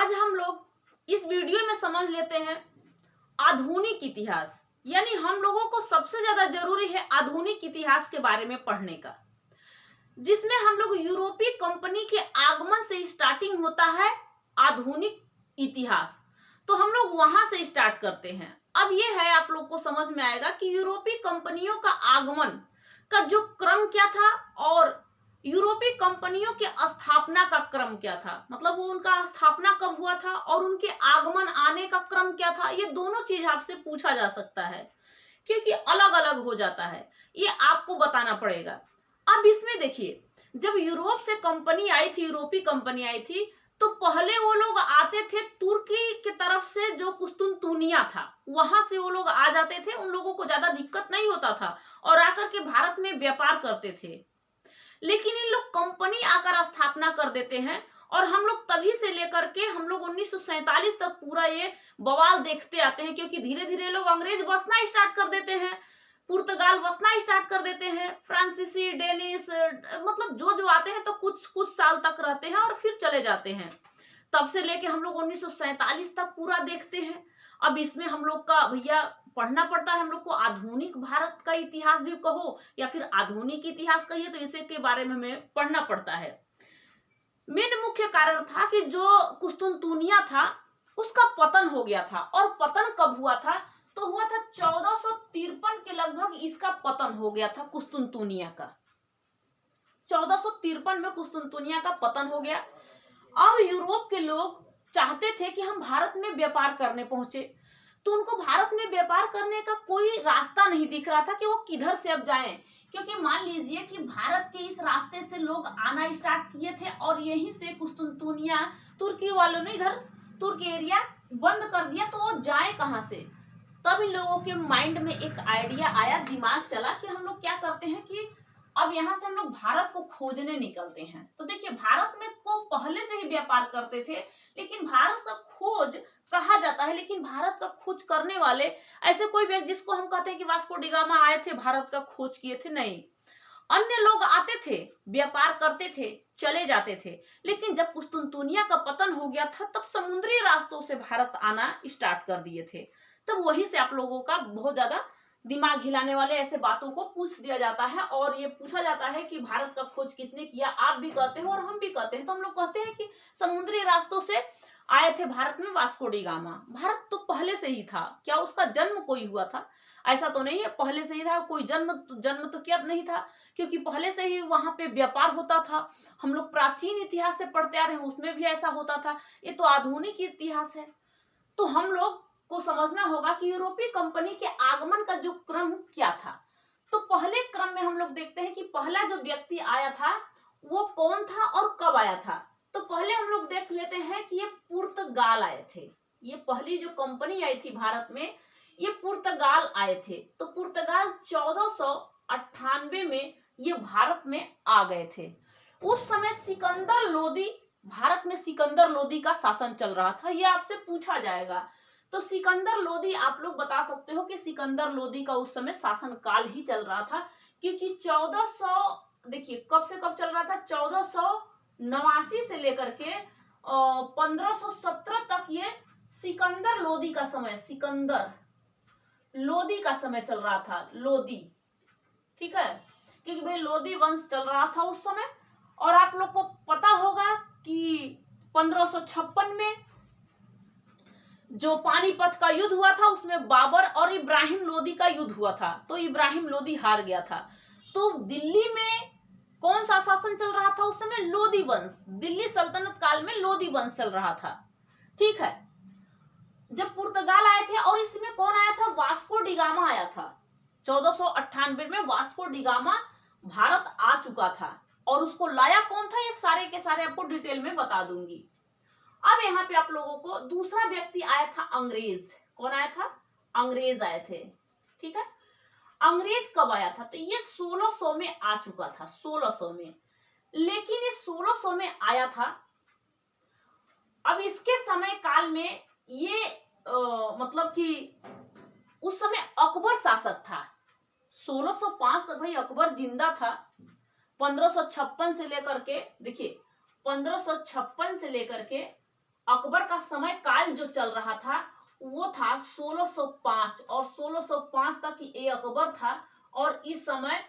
आज हम लोग इस वीडियो में समझ लेते हैं आधुनिक इतिहास, यानी हम लोगों को सबसे ज्यादा जरूरी है आधुनिक इतिहास के बारे में पढ़ने का, जिसमें हम लोग यूरोपीय कंपनी के आगमन से स्टार्टिंग होता है आधुनिक इतिहास। तो हम लोग वहां से स्टार्ट करते हैं। अब ये है, आप लोग को समझ में आएगा कि यूरोपीय कंपनियों का आगमन का जो क्रम क्या था और यूरोपीय कंपनियों के स्थापना का क्रम क्या था, मतलब वो उनका स्थापना कब हुआ था और उनके आगमन आने का क्रम क्या था। ये दोनों चीज आपसे पूछा जा सकता है क्योंकि अलग अलग हो जाता है, ये आपको बताना पड़ेगा। अब इसमें देखिए, जब यूरोप से कंपनी आई थी, यूरोपीय कंपनी आई थी, तो पहले वो लोग आते थे तुर्की की तरफ से, जो कुस्तुनतुनिया था वहां से वो लोग आ जाते थे। उन लोगों को ज्यादा दिक्कत नहीं होता था और आकर के भारत में व्यापार करते थे। लेकिन इन लोग कंपनी आकर स्थापना कर देते हैं और हम लोग तभी से लेकर के हम लोग 1947 तक पूरा ये बवाल देखते आते हैं, क्योंकि धीरे धीरे लोग अंग्रेज बसना स्टार्ट कर देते हैं, पुर्तगाल बसना स्टार्ट कर देते हैं, फ्रांसीसी, डेनिश, मतलब जो आते हैं तो कुछ कुछ साल तक रहते हैं और फिर चले जाते हैं। तब से लेके हम लोग 1947 तक पूरा देखते हैं। अब इसमें हम लोग का भैया पढ़ना पड़ता है, हम लोग को आधुनिक भारत का इतिहास भी कहो या फिर आधुनिक इतिहास कहिए, तो इसे के बारे में हमें पढ़ना पड़ता है। मेन मुख्य कारण था कि जो कुस्तुनतुनिया था उसका पतन हो गया था। और पतन कब हुआ था? तो हुआ था 1453 के लगभग इसका पतन हो गया था कुस्तुनतुनिया का। 1453 में कुस्तुनतुनिया का पतन हो गया। अब यूरोप के लोग चाहते थे कि हम भारत में व्यापार करने पहुंचे, तो उनको भारत में व्यापार करने का कोई रास्ता नहीं दिख रहा था कि वो किधर से अब जाएं, क्योंकि मान लीजिए कि भारत के इस रास्ते से लोग आना स्टार्ट किए थे और यहीं से कुस्तुनतुनिया तुर्की वालों ने इधर तुर्की एरिया बंद कर दिया, तो वो जाए कहां से। तब इन लोगों के माइंड में एक आइडिया आया, दिमाग चला कि हम लोग क्या करते हैं कि अब यहाँ से हम लोग भारत को खोजने निकलते हैं। तो देखिए, भारत में को पहले से ही व्यापार करते थे, लेकिन भारत का खोज कहा जाता है, लेकिन भारत का खोज करने वाले ऐसे कोई व्यक्ति जिसको हम कहते हैं कि वास्को डी गामा आए थे, भारत का खोज किए थे, नहीं। अन्य लोग आते थे, व्यापार करते थे, चले जाते थे। लेकिन जब कुस्तुनतुनिया का पतन हो गया था, तब समुद्री रास्तों से भारत आना स्टार्ट कर दिए थे। तब वहीं से आप लोगों का बहुत ज्यादा दिमाग हिलाने वाले ऐसे बातों को पूछ दिया जाता है और ये पूछा जाता है कि भारत का खोज किसने किया। आप भी कहते हो और हम भी कहते हैं, तो हम लोग कहते हैं कि समुद्री रास्तों से आए थे भारत में वास्को डी गामा। भारत तो पहले से ही था, क्या उसका जन्म कोई हुआ था? ऐसा तो नहीं है, पहले से ही था। कोई जन्म तो क्या नहीं था, क्योंकि पहले से ही वहां पे व्यापार होता था। हम लोग प्राचीन इतिहास से पढ़ते आ रहे हैं, उसमें भी ऐसा होता था। ये तो आधुनिक इतिहास है। तो हम लोग को समझना होगा कि यूरोपीय कंपनी के आगमन का जो क्रम क्या था। तो पहले क्रम में हम लोग देखते हैं कि पहला जो व्यक्ति आया था वो कौन था और कब आया था। तो पहले हम लोग देख लेते हैं कि ये पुर्तगाल आए थे। ये पहली जो कंपनी आई थी भारत में, ये पुर्तगाल आए थे। तो पुर्तगाल 1498 में ये भारत में आ गए थे। उस समय सिकंदर लोदी, भारत में सिकंदर लोदी का शासन चल रहा था। ये आपसे पूछा जाएगा। तो सिकंदर लोदी, आप लोग बता सकते हो कि सिकंदर लोदी का उस समय शासन काल ही चल रहा था, क्योंकि 1400, देखिए कब से कब चल रहा था, 1489 से लेकर के 1517 तक ये सिकंदर लोदी का समय, सिकंदर लोदी का समय चल रहा था। लोदी, ठीक है, क्योंकि भाई लोदी वंश चल रहा था उस समय। और आप लोग को पता होगा कि 1556 में जो पानीपत का युद्ध हुआ था, उसमें बाबर और इब्राहिम लोदी का युद्ध हुआ था, तो इब्राहिम लोदी हार गया था। तो दिल्ली में कौन सा शासन चल रहा था उस समय? लोदी वंश। दिल्ली सल्तनत काल में लोदी वंश चल रहा था, ठीक है। जब पुर्तगाल आए थे, और इसमें कौन आया था? वास्को डी गामा आया था। 1498 में वास्को डी गामा भारत आ चुका था, और उसको लाया कौन था, ये सारे के सारे आपको डिटेल में बता दूंगी। अब यहाँ पे आप लोगों को दूसरा व्यक्ति आया था, अंग्रेज। कौन आया था? अंग्रेज आए थे, ठीक है। अंग्रेज कब आया था? तो ये 1600 में आ चुका था, 1600 में। लेकिन ये 1600 में आया था। अब इसके समय काल में ये मतलब कि उस समय अकबर शासक था। 1605 तक भाई अकबर जिंदा था। 1556 से लेकर के, देखिए 1556 से लेकर के अकबर का समय काल जो चल रहा था वो था 1605, और 1605 तक ये अकबर था, और इस समय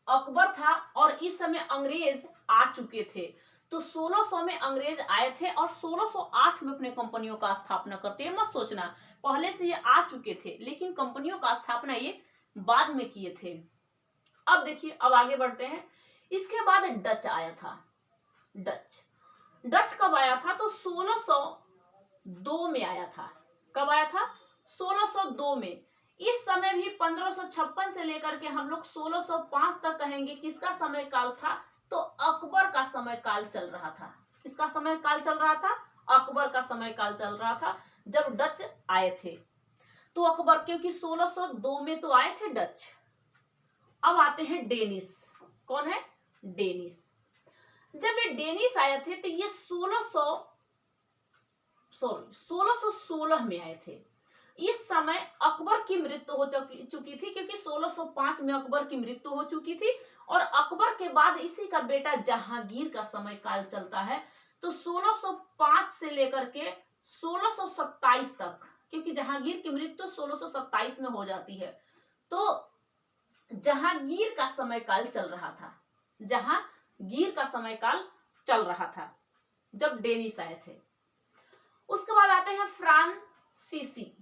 अकबर था और इस समय अंग्रेज आ चुके थे। तो 1600 में अंग्रेज आए थे और 1608 में अपने कंपनियों का स्थापना करते हैं। मत सोचना पहले से ये आ चुके थे, लेकिन कंपनियों का स्थापना ये बाद में किए थे। अब देखिए, अब आगे बढ़ते हैं। इसके बाद डच आया था। डच कब आया था? तो 1602 में आया था। कब आया था? 1602 में। इस समय भी 1556 से लेकर के हम लोग 1605 तक कहेंगे किसका समय काल था? तो अकबर का समय काल चल रहा था। किसका समय काल चल रहा था? अकबर का समय काल चल रहा था जब डच आए थे। तो अकबर, क्योंकि 1602 में तो आए थे डच। अब आते हैं डेनिस। कौन है? डेनिस। जब ये डेनिस आए थे तो ये 1616 में आए थे। इस समय अकबर की मृत्यु हो चुकी थी, क्योंकि 1605 में अकबर की मृत्यु हो चुकी थी, और अकबर के बाद इसी का बेटा जहांगीर का समय काल चलता है। तो 1605 से लेकर के 1627 तक, क्योंकि जहांगीर की मृत्यु 1627 में हो जाती है, तो जहांगीर का समय काल चल रहा था। जहांगीर का समय काल चल रहा था जब डेनिस आए थे। उसके बाद आते हैं फ्रांसीसी।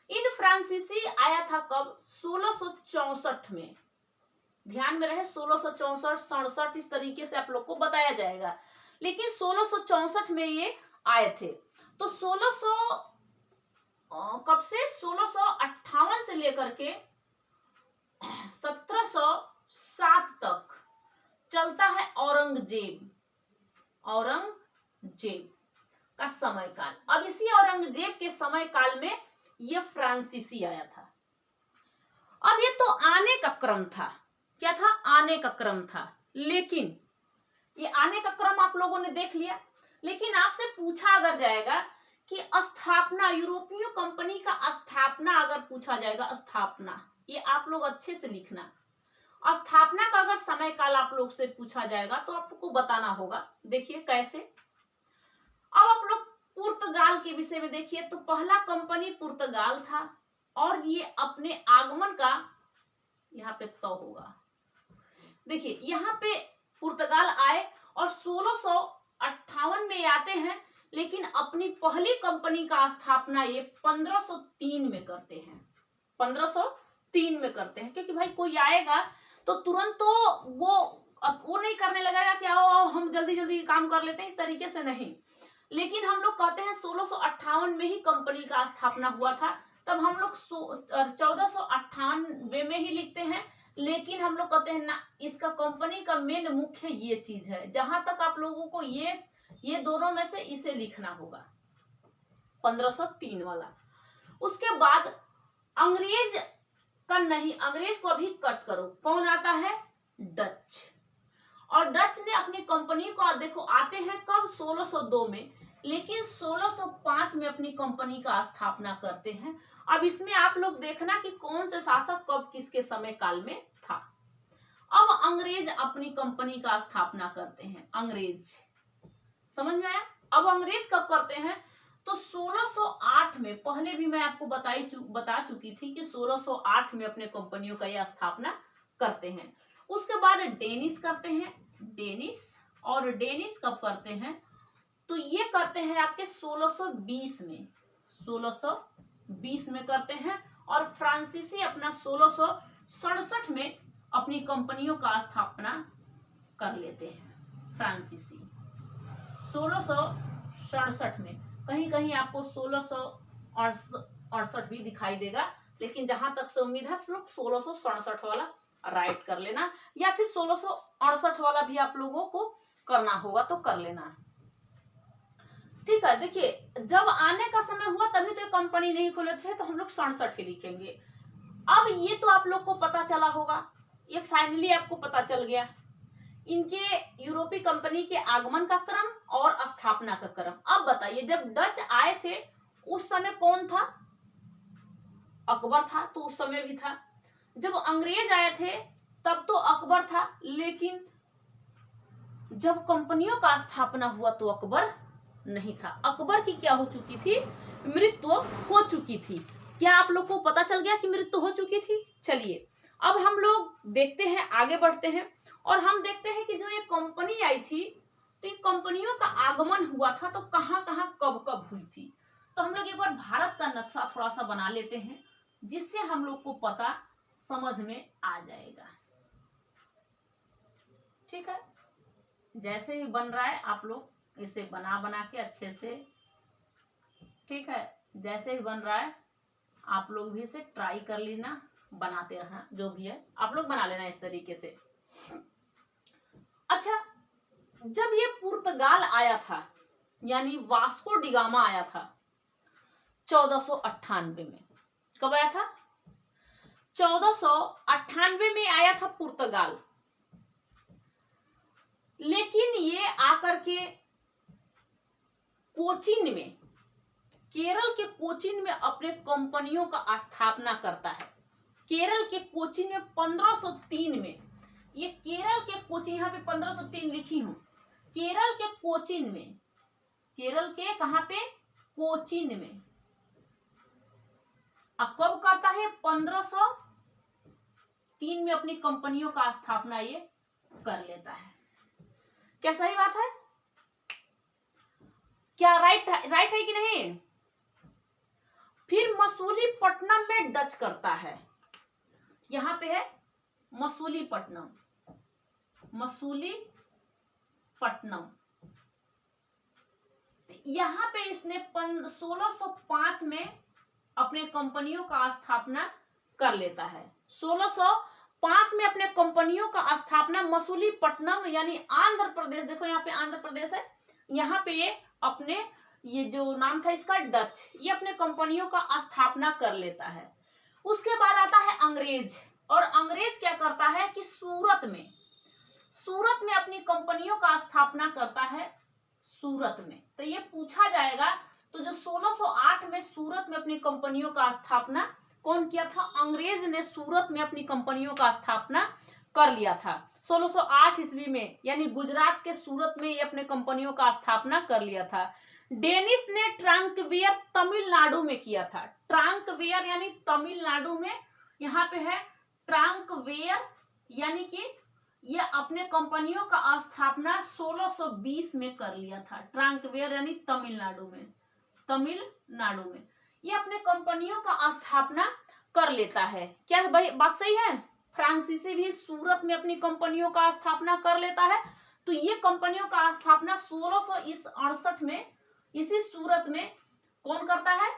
इन फ्रांसीसी आया था कब? 1664 में। ध्यान में रहे, 1664, 67 इस तरीके से आप लोग को बताया जाएगा, लेकिन 1664 में ये आए थे। तो 1600 कब से? 1658 से लेकर के 1707 तक चलता है औरंगजेब का समय काल। अब इसी औरंगजेब के समय काल में ये फ्रांसीसी आया था। अब ये तो आने का क्रम था। क्या था? आने का क्रम था। लेकिन ये आने का क्रम आप लोगों ने देख लिया, लेकिन आपसे पूछा अगर जाएगा कि स्थापना, यूरोपीय कंपनी का स्थापना अगर पूछा जाएगा, स्थापना, ये आप लोग अच्छे से लिखना। स्थापना का अगर समय काल आप लोग से पूछा जाएगा तो आपको बताना होगा। देखिए कैसे। अब आप लोग पुर्तगाल के विषय में देखिए, तो पहला कंपनी पुर्तगाल था, और ये अपने आगमन का यहाँ पे तो होगा। देखिए यहाँ पे पुर्तगाल आए और 1658 में आते हैं, लेकिन अपनी पहली कंपनी का स्थापना ये 1503 में करते हैं। 1503 में करते हैं, क्योंकि भाई कोई आएगा तो तुरंत तो वो नहीं करने लगेगा कि आओ हम जल्दी जल्दी काम कर लेते हैं, इस तरीके से नहीं। लेकिन हम लोग कहते हैं 1658 में ही कंपनी का स्थापना हुआ था, तब हम लोग 1498 में ही लिखते हैं। लेकिन हम लोग कहते हैं ना, इसका कंपनी का मेन मुख्य ये चीज है। जहां तक आप लोगों को ये दोनों में से इसे लिखना होगा, 1503 वाला। उसके बाद अंग्रेज का नहीं, अंग्रेज को अभी कट करो। कौन आता है? डच। और डच ने अपनी कंपनी को, देखो आते हैं कब? 1602 में, लेकिन 1605 में अपनी कंपनी का स्थापना करते हैं। अब इसमें आप लोग देखना कि कौन से शासक कब किसके समय काल में था। अब अंग्रेज अपनी कंपनी का स्थापना करते हैं। अंग्रेज, समझ में आया? अब अंग्रेज कब करते हैं? तो 1608 में। पहले भी मैं आपको बता चुकी थी कि 1608 में अपने कंपनियों का यह स्थापना करते हैं। उसके बाद डेनिस करते हैं। और डेनिस कब करते हैं? तो ये करते हैं आपके 1620 में। 1620 में करते हैं। और फ्रांसीसी अपना 1667 में अपनी कंपनियों का स्थापना कर लेते हैं। फ्रांसीसी 1667 में, कहीं कहीं आपको 1668 भी दिखाई देगा, लेकिन जहां तक से उम्मीद है लोग 1667 वाला राइट कर लेना, या फिर 1668 वाला भी आप लोगों को करना होगा तो कर लेना। ठीक है, देखिए जब आने का समय हुआ तभी तो कंपनी नहीं खोले थे, तो हम लोग 67 ही लिखेंगे। अब ये तो आप लोग को पता चला होगा, ये फाइनली आपको पता चल गया इनके यूरोपीय कंपनी के आगमन का क्रम और स्थापना का क्रम। अब बताइए, जब डच आए थे उस समय कौन था? अकबर था, तो उस समय भी था। जब अंग्रेज आए थे तब तो अकबर था, लेकिन जब कंपनियों का स्थापना हुआ तो अकबर नहीं था। अकबर की क्या हो चुकी थी, मृत्यु हो चुकी थी। क्या आप लोग को पता चल गया कि मृत्यु हो चुकी थी? चलिए अब हम लोग देखते हैं, आगे बढ़ते हैं और हम देखते हैं कि जो ये कंपनी आई थी तो ये कंपनियों का आगमन हुआ था तो कहां कहां कब कब हुई थी। तो हम लोग एक बार भारत का नक्शा थोड़ा सा बना लेते हैं जिससे हम लोग को पता समझ में आ जाएगा। ठीक है, जैसे ही बन रहा है आप लोग इसे बना बना के अच्छे से, ठीक है, जैसे ही बन रहा है आप लोग भी इसे ट्राई कर लेना, बनाते रहना, जो भी है आप लोग बना लेना इस तरीके से। अच्छा, जब ये पुर्तगाल आया था यानी वास्को डिगामा आया था 1498 में। कब आया था? 1498 में आया था पुर्तगाल। लेकिन ये आकर के कोचीन में, केरल के कोचीन में अपने कंपनियों का स्थापना करता है। केरल के कोचीन में 1503 में, ये केरल के कोचीन, यहाँ पे 1503 लिखी हूं, केरल के कोचीन में, केरल के कहां पे? कोचीन में। अब कब करता है? 1503 में अपनी कंपनियों का स्थापना ये कर लेता है। क्या सही बात है? क्या राइट है कि नहीं? फिर मसूलीपट्टनम में डच करता है। यहां पे है मसूलीपट्टनम, मसूलीपट्टनम। यहां पे इसने 1605 में अपने कंपनियों का स्थापना कर लेता है। 1605 में अपने कंपनियों का स्थापना मसूलीपट्टनम यानी आंध्र प्रदेश, देखो यहाँ पे आंध्र प्रदेश है, यहाँ पे ये अपने, ये जो नाम था इसका डच, ये अपने कंपनियों का स्थापना कर लेता है। उसके बाद आता है अंग्रेज, और अंग्रेज क्या करता है कि सूरत में अपनी कंपनियों का स्थापना करता है सूरत में। तो ये पूछा जाएगा, तो जो 1608 में सूरत में अपनी कंपनियों का स्थापना कौन किया था? अंग्रेज ने सूरत में अपनी कंपनियों का स्थापना कर लिया था 1608 ईस्वी में, यानी गुजरात के सूरत में ये अपने कंपनियों का स्थापना कर लिया था। डेनिस ने ट्रांकवेयर तमिलनाडु में किया था। ट्रांकवेयर यानी तमिलनाडु में, यहाँ पे है ट्रांकवेयर, यानी कि ये अपने कंपनियों का स्थापना 1620 में कर लिया था। ट्रांकवेयर यानी तमिलनाडु में, ये अपने कंपनियों का स्थापना कर लेता है। क्या भाई बात सही है? फ्रांसीसी भी सूरत में अपनी कंपनियों का स्थापना कर लेता है। तो ये कंपनियों का स्थापना 1668 में इसी सूरत में कौन करता है?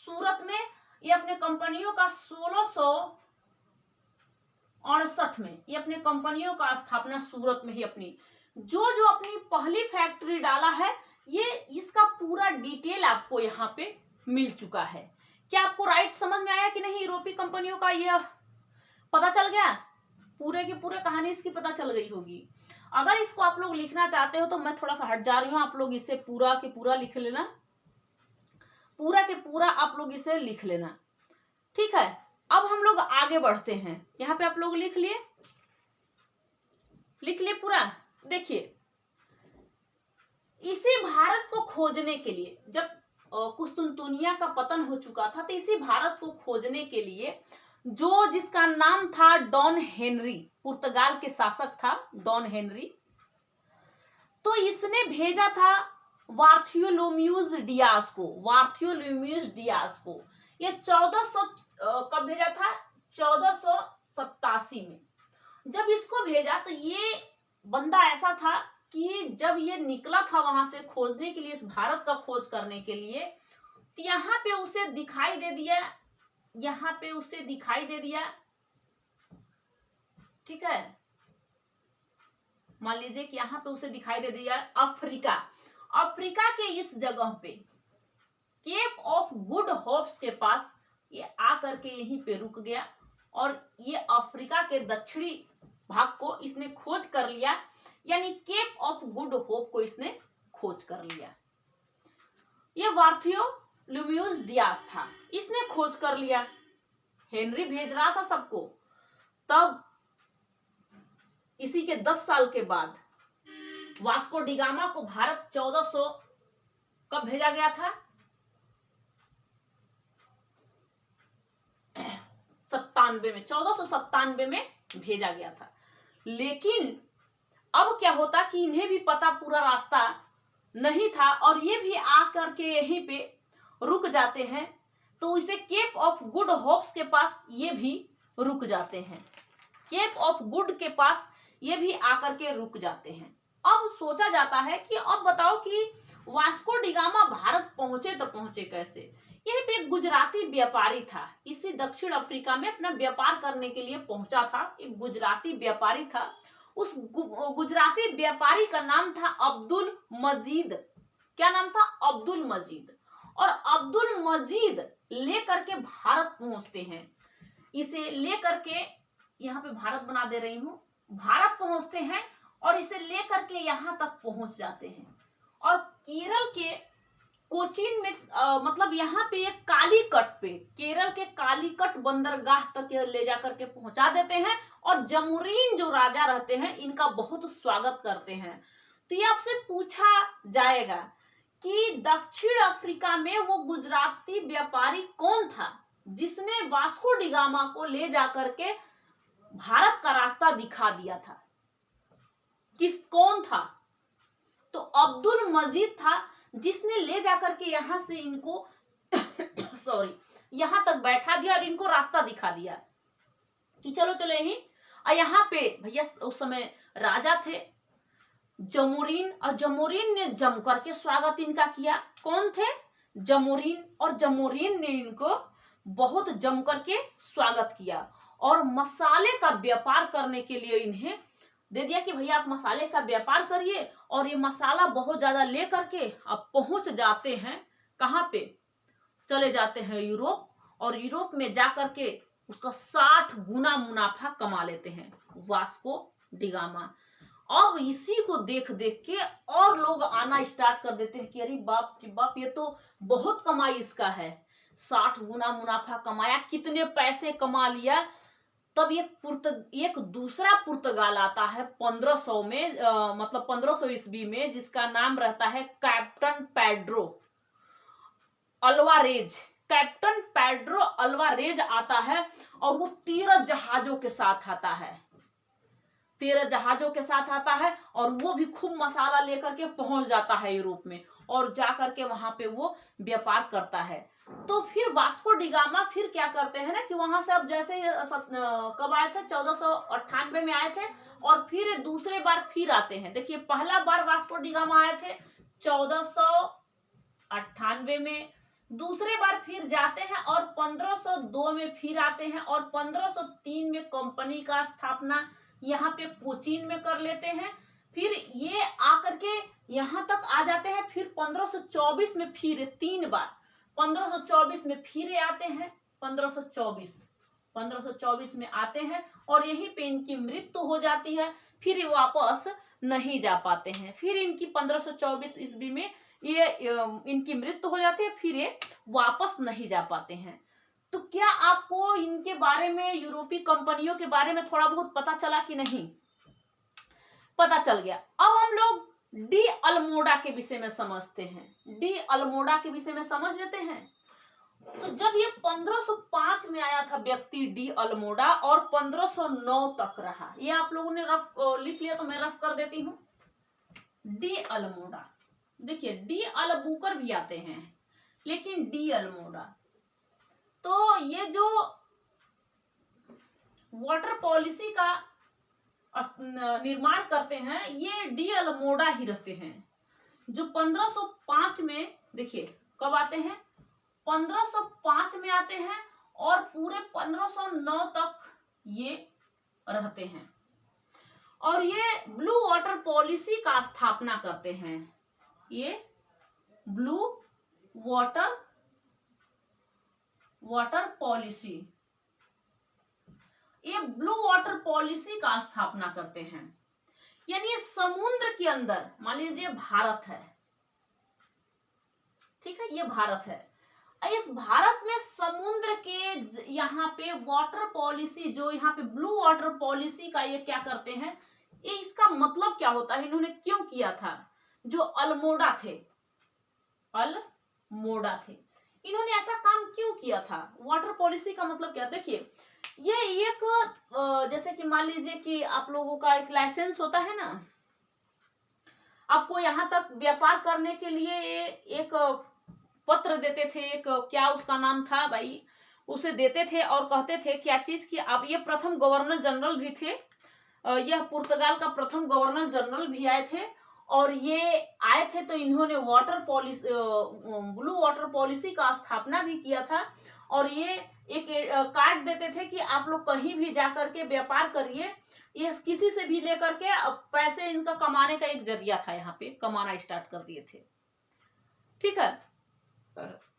सूरत में ये अपने कंपनियों का 1668 में ये अपने कंपनियों का स्थापना सूरत में ही अपनी जो अपनी पहली फैक्ट्री डाला है, ये इसका पूरा डिटेल आपको यहाँ पे मिल चुका है। क्या आपको राइट समझ में आया कि नहीं? यूरोपीय कंपनियों का ये पता चल गया, पूरे की पूरे कहानी इसकी पता चल गई होगी। अगर इसको आप लोग लिखना चाहते हो तो मैं थोड़ा सा हट जा रही हूँ, आप लोग इसे पूरा के पूरा लिख लेना, पूरा के पूरा आप लोग इसे लिख लेना, ठीक है। अब हम लोग आगे बढ़ते हैं। यहाँ पे आप लोग लिख लिए पूरा। देखिए, इसी भारत को खोजने के लिए, जब कुस्तुनतुनिया का पतन हो चुका था, तो इसी भारत को खोजने के लिए जिसका नाम था डॉन हेनरी, पुर्तगाल के शासक था डॉन हेनरी, तो इसने भेजा था बार्थोलोम्यूज डियाज को। ये 1400 कब भेजा था? 1487 में जब इसको भेजा, तो ये बंदा ऐसा था कि जब ये निकला था वहां से खोजने के लिए, इस भारत का खोज करने के लिए, तो यहाँ पे उसे दिखाई दे दिया, ठीक है। मान लीजिए कि यहाँ पे उसे दिखाई दे दिया अफ्रीका के इस जगह पे, केप ऑफ गुड होप्स के पास ये आकर के यहीं पे रुक गया, और ये अफ्रीका के दक्षिणी भाग को इसने खोज कर लिया, यानी केप ऑफ गुड होप को इसने खोज कर लिया। ये बार्थोलोम्यूज डियाज था, इसने खोज कर लिया। हेनरी भेज रहा था सबको, तब इसी के 10 साल के बाद वास्को डिगामा को भारत 1400 कब भेजा गया था? 97 में, 1497 में भेजा गया था। लेकिन अब क्या होता कि इन्हें भी पता पूरा रास्ता नहीं था और ये भी आकर के यहीं पे रुक जाते हैं। तो इसे केप ऑफ गुड होप्स के पास ये भी रुक जाते हैं। केप ऑफ गुड के पास ये भी आकर के रुक जाते हैं। अब सोचा जाता है कि अब बताओ कि वास्को डिगामा भारत पहुंचे तो पहुंचे कैसे? यहीं पे एक गुजराती व्यापारी था, इसी दक्षिण अफ्रीका में अपना व्यापार करने के लिए पहुंचा था। एक गुजराती व्यापारी था, उस गुजराती व्यापारी का नाम था अब्दुल मजीद। क्या नाम था? अब्दुल मजीद। और अब्दुल मजीद लेकर के भारत पहुंचते हैं। इसे लेकर के यहाँ पे भारत बना दे रही हूं, भारत पहुंचते हैं और इसे लेकर के यहां तक पहुंच जाते हैं और केरल के कोचीन में मतलब यहाँ पे एक कालीकट पे, केरल के कालीकट बंदरगाह तक ले जाकर के पहुंचा देते हैं और जमोरीन जो राजा रहते हैं इनका बहुत स्वागत करते हैं। तो ये आपसे पूछा जाएगा कि दक्षिण अफ्रीका में वो गुजराती व्यापारी कौन था जिसने वास्को डिगामा को ले जाकर के भारत का रास्ता दिखा दिया था? कौन था? तो अब्दुल मजीद था, जिसने ले जाकर के यहां से इनको सॉरी यहां तक बैठा दिया और इनको रास्ता दिखा दिया कि चलो चलो यहीं। और यहाँ पे भैया उस समय राजा थे जमोरीन, और जमोरीन ने जम करके स्वागत इनका किया। कौन थे? जमोरीन। और जमोरीन ने इनको बहुत जम करके स्वागत किया और मसाले का व्यापार करने के लिए इन्हें दे दिया कि भैया आप मसाले का व्यापार करिए। और ये मसाला बहुत ज्यादा ले करके अब पहुंच जाते हैं कहां पे? चले जाते हैं यूरोप, और यूरोप में जाकर के उसका 60 गुना मुनाफा कमा लेते हैं वास्को डिगामा। अब इसी को देख देख के और लोग आना स्टार्ट कर देते हैं कि अरे बाप रे बाप, ये तो बहुत कमाई इसका है, 60 गुना मुनाफा कमाया, कितने पैसे कमा लिया। तब एक दूसरा पुर्तगाल आता है 1500 में, मतलब 1500 ईस्वी में, जिसका नाम रहता है captain Pedro Alvarez. Captain Pedro Alvarez आता है और वो 13 जहाजों के साथ आता है, 13 जहाजों के साथ आता है और वो भी खूब मसाला लेकर के पहुंच जाता है यूरोप में और जाकर के वहां पे वो व्यापार करता है। तो फिर वास्को डिगामा फिर क्या करते हैं ना कि वहां से अब जैसे कब आए थे? 1498 में आए थे और फिर दूसरे बार फिर आते हैं। देखिए पहला बार वास्को डिगामा आए थे 1498 में, दूसरे बार फिर जाते हैं और 1502 में फिर आते हैं और 1503 में कंपनी का स्थापना यहाँ पे कोचीन में कर लेते हैं। फिर ये आकर के यहाँ तक आ जाते हैं। फिर 1524 में फिर 3 बार, 1524 में फिर आते हैं, 1524 में आते हैं और यहीं पे इनकी मृत्यु हो जाती है। फिर ये वापस नहीं जा पाते हैं। फिर इनकी 1524 ईस्वी में ये इनकी मृत्यु हो जाती है, फिर ये वापस नहीं जा पाते हैं। तो क्या आपको इनके बारे में, यूरोपीय कंपनियों के बारे में थोड़ा बहुत पता चला कि नहीं? पता चल गया। अब हम लोग डी अल्मोडा के विषय में समझते हैं। डी अल्मोडा के विषय में समझ लेते हैं। तो जब ये 1505 में आया था व्यक्ति डी अल्मोडा और 1509 तक रहा। ये आप लोगों ने रफ लिख लिया तो मैं रफ कर देती हूँ। डी अल्मोडा, देखिए डी अल्बुकर भी आते हैं लेकिन डी अल्मोडा, तो ये जो वाटर पॉलिसी का निर्माण करते हैं ये डी अल्मोडा ही रहते हैं, जो 1505 में, देखिए कब आते हैं? 1505 में आते हैं और पूरे 1509 तक ये रहते हैं और ये ब्लू वाटर पॉलिसी का स्थापना करते हैं। ये ब्लू वाटर पॉलिसी, ये ब्लू वाटर पॉलिसी का स्थापना करते हैं। यानी समुद्र के अंदर, मान लीजिए भारत है, ठीक है, ये भारत है, इस भारत में समुद्र के यहाँ पे वाटर पॉलिसी, जो यहाँ पे ब्लू वाटर पॉलिसी का ये क्या करते हैं ये इसका मतलब क्या होता है, इन्होंने क्यों किया था? जो अल्मोड़ा थे, अल्मोड़ा थे, इन्होंने ऐसा काम क्यों किया था? वाटर पॉलिसी का मतलब क्या? देखिए, ये एक जैसे कि मान लीजिए कि आप लोगों का एक लाइसेंस होता है ना, आपको यहाँ तक व्यापार करने के लिए एक पत्र देते थे, एक क्या उसका नाम था भाई, उसे देते थे और कहते थे क्या चीज की, आप ये प्रथम गवर्नर जनरल भी थे, यह पुर्तगाल का प्रथम गवर्नर जनरल भी आए थे, और ये आए थे तो इन्होंने water policy, blue water policy का स्थापना भी किया था। और ये एक कार्ड देते थे कि आप लोग कहीं भी जाकर के व्यापार करिए, ये किसी से भी लेकर के पैसे इनका कमाने का एक जरिया था, यहाँ पे कमाना स्टार्ट कर दिए थे। ठीक है,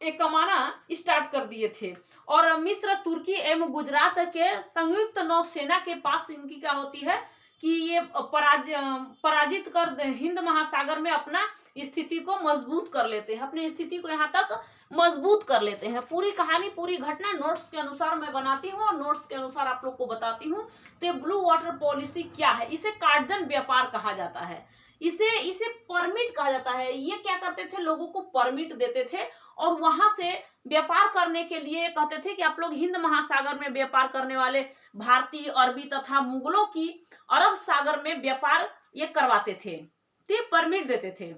एक कमाना स्टार्ट कर दिए थे। और मिस्र, तुर्की एवं गुजरात के संयुक्त नौसेना के पास इनकी क्या होती है कि ये पराजित कर हिंद महासागर में अपना स्थिति को मजबूत कर लेते हैं, अपनी स्थिति को यहाँ तक मजबूत कर लेते हैं। पूरी कहानी, पूरी घटना नोट्स के अनुसार मैं बनाती हूँ और नोट्स के अनुसार आप लोग को बताती हूँ। तो ब्लू वाटर पॉलिसी क्या है? इसे कार्जन व्यापार कहा जाता है, इसे परमिट कहा जाता है। ये क्या करते थे, लोगों को परमिट देते थे और वहां से व्यापार करने के लिए कहते थे कि आप लोग हिंद महासागर में व्यापार करने वाले भारतीय, अरबी तथा मुगलों की अरब सागर में व्यापार ये करवाते थे, ठीक, परमिट देते थे।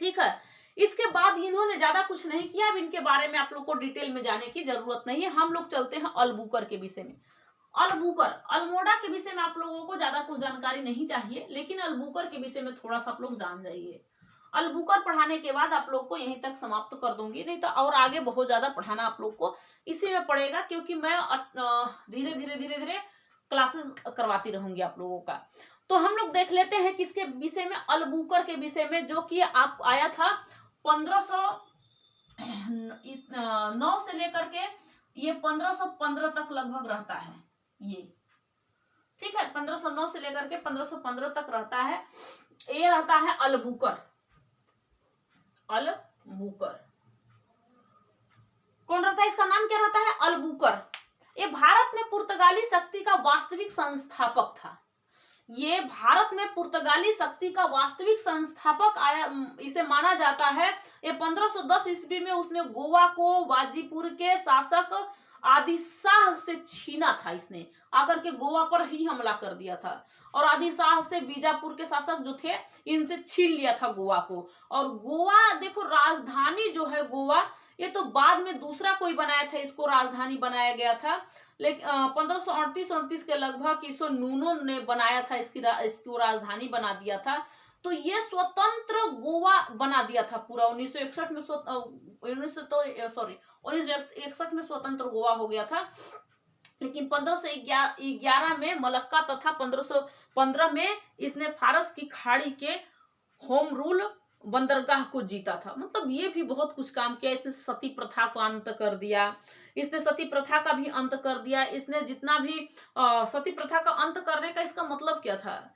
ठीक है, इसके बाद इन्होंने ज्यादा कुछ नहीं किया। अब इनके बारे में आप लोग को डिटेल में जाने की जरूरत नहीं है। हम लोग चलते हैं अल्बुकर के विषय में। अल्बुकर, अल्मोड़ा के विषय में आप लोगों को ज्यादा कुछ जानकारी नहीं चाहिए, लेकिन अल्बुकर के विषय में थोड़ा सा आप लोग जान जाइए। अल्बुकर पढ़ाने के बाद आप लोग को यहीं तक समाप्त कर दूंगी, नहीं तो और आगे बहुत ज्यादा पढ़ाना आप लोग को इसी में पड़ेगा, क्योंकि मैं धीरे धीरे क्लासेस करवाती रहूंगी आप लोगों का। तो हम लोग देख लेते हैं किसके विषय में, अल्बुकर के विषय में, जो कि आप आया था 1509 से लेकर के ये 1515 तक लगभग रहता है ये। ठीक है, 1509 से लेकर के 1515 तक रहता है। ये रहता है अल्बुकर। अल्बुकर कौन रहता है? इसका नाम क्या रहता है? अल्बुकर। ये भारत में पुर्तगाली शक्ति का वास्तविक संस्थापक था। ये भारत में पुर्तगाली शक्ति का वास्तविक संस्थापक आया, इसे माना जाता है। ये 1510 ईस्वी में उसने गोवा को वाजीपुर के शासक आदिशाह से छीना था। इसने आकर के गोवा पर ही हमला कर दिया था और आदिशाह से बीजापुर के शासक जो थे इनसे छीन लिया था गोवा को। और गोवा देखो, राजधानी जो है गोवा, ये तो बाद में दूसरा कोई बनाया था, इसको राजधानी बनाया गया था। लेकिन 1538 के लगभग इसको नूनो ने बनाया था, इसको राजधानी बना दिया था। तो ये स्वतंत्र गोवा बना दिया था पूरा। 1961 में स्वतंत्र गोवा हो गया था। लेकिन 1511 में मलक्का तथा 1515 में इसने फारस की खाड़ी के होम रूल बंदरगाह को जीता था। मतलब ये भी बहुत कुछ काम किया। इसने सती प्रथा को अंत कर दिया, इसने सती प्रथा का भी अंत कर दिया। इसने जितना भी सती प्रथा का अंत करने का इसका मतलब क्या था,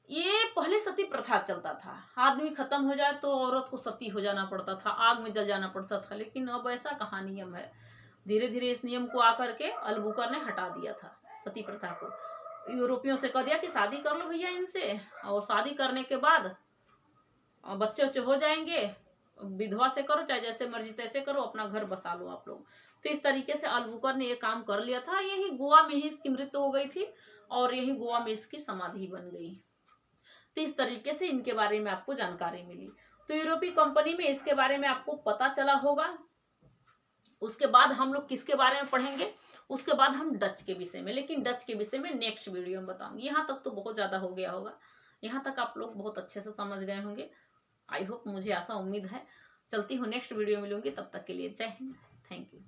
ये पहले सती प्रथा चलता था, आदमी खत्म हो जाए तो औरत को सती हो जाना पड़ता था, आग में जल जाना पड़ता था। लेकिन अब ऐसा कहाँ नियम है। धीरे धीरे इस नियम को आकर के अल्बुकर ने हटा दिया था, सती प्रथा को। यूरोपियों से कह दिया कि शादी कर लो भैया इनसे, और शादी करने के बाद बच्चे उच्चे हो जाएंगे, विधवा से करो, चाहे जैसे मर्जी तैसे करो, अपना घर बसा लो आप लोग। तो इस तरीके से अल्बुकर ने ये काम कर लिया था। यही गोवा में ही इसकी मृत्यु हो गई थी और यही गोवा में इसकी समाधि बन गई। तो इस तरीके से इनके बारे में आपको जानकारी मिली। तो यूरोपीय कंपनी में इसके बारे में आपको पता चला होगा। उसके बाद हम लोग किसके बारे में पढ़ेंगे, उसके बाद हम डच के विषय में। लेकिन डच के विषय में नेक्स्ट वीडियो में बताऊंगी। यहाँ तक तो बहुत ज्यादा हो गया होगा, यहाँ तक आप लोग बहुत अच्छे से समझ गए होंगे। आई होप, मुझे ऐसा उम्मीद है। चलती हूँ, नेक्स्ट वीडियो मिलूंगी, तब तक के लिए जय हिंद, थैंक यू।